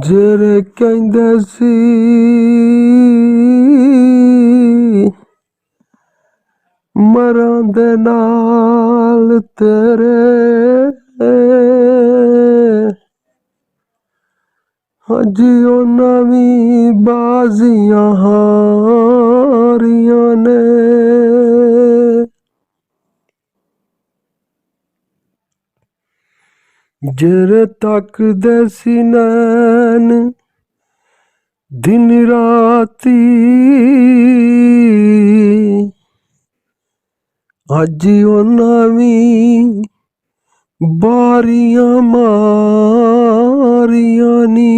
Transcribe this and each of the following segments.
ਜਿਹੜੇ ਕਹਿੰਦੇ ਸੀ ਮਰਾਂ ਦੇ ਨਾਲ ਤੇਰੇ, ਅੱਜ ਉਹਨਾਂ ਵੀ ਬਾਜ਼ੀਆਂ ਹਾਰੀਆਂ ਨੇ। ਜਿਹੜੇ ਤੱਕਦੇ ਸੀ ਨੈਣ ਦਿਨ ਰਾਤੀ, ਅੱਜ ਉਹਨਾਂ ਵੀ ਬਾਰੀਆਂ ਮਾਰੀਆਂ ਨੀ।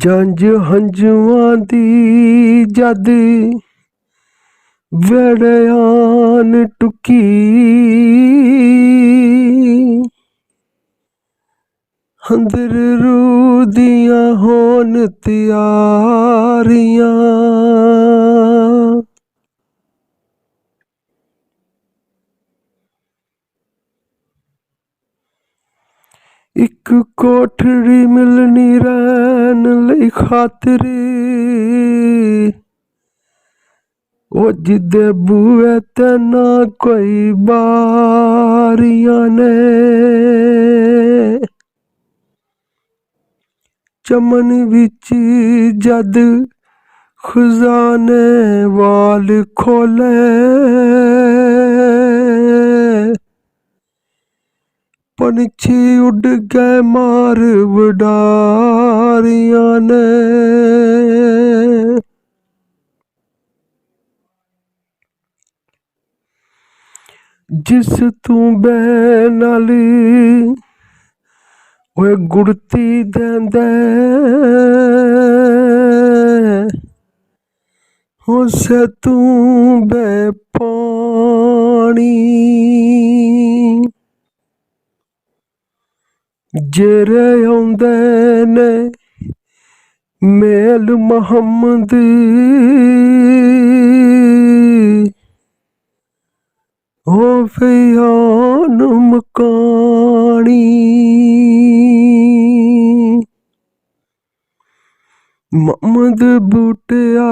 ਜੰਝ ਹੰਝੂਆਂ ਦੀ ਜਦ ਵੇੜਿਆਨ ਟੁਕੀ, ਅੰਦਰ ਰੂਹ ਦੀਆਂ ਹੋਣ ਤਿਆਰੀਆਂ। ਇੱਕ ਕੋਠੜੀ ਮਿਲਣੀ ਰਹਿਣ ਲਈ ਖਾਤਰ, ਉਹ ਜਿੱਦੇ ਬੂਹੇ ਤੇ ਨਾ ਕੋਈ ਬਾਰੀਆਂ ਨੇ। ਚਮਨ ਵਿੱਚ ਜਦ ਖਜ਼ਾਨੇ ਵਾਲ ਖੋਲੇ, ਪੰਛੀ ਉੱਡ ਗਏ ਮਾਰ ਵਡਾਰੀਆਂ ਨੇ। ਜਿਸ ਤੂੰ ਬਹਿ ਨਾਲ ਓਏ ਗੁੜਤੀ ਦੇਂਦੇ, ਉਸੇ ਤੂੰ ਬਹਿ ਪਾਣੀ। ਜਿਹੜੇ ਆਉਂਦੇ ਨੇ ਮੇਲ ਮੁਹੰਮਦ, ਉਹ ਫਿਆਨ ਮਕਾਣੀ। ਮੁਹੰਮਦ ਬੂਟਿਆ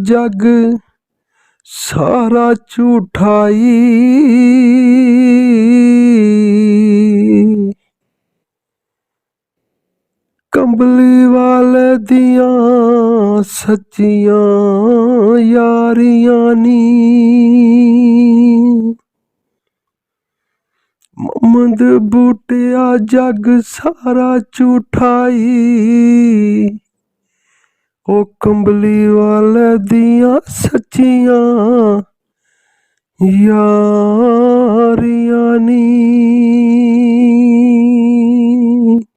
ਜਗ ਸਾਰਾ ਝੂਠਾਈ, ਕੰਬਲੀ ਵਾਲੇ ਦੀਆਂ ਸੱਚੀਆਂ ਯਾਰੀਆਂ ਨੀ। ਮੁਹੰਮਦ ਬੂਟਿਆ ਜਗ ਸਾਰਾ ਝੂਠਾਈ, ਉਹ ਕੰਬਲੀ ਵਾਲੇ ਦੀਆਂ ਸੱਚੀਆਂ ਯਾਰੀਆਂ।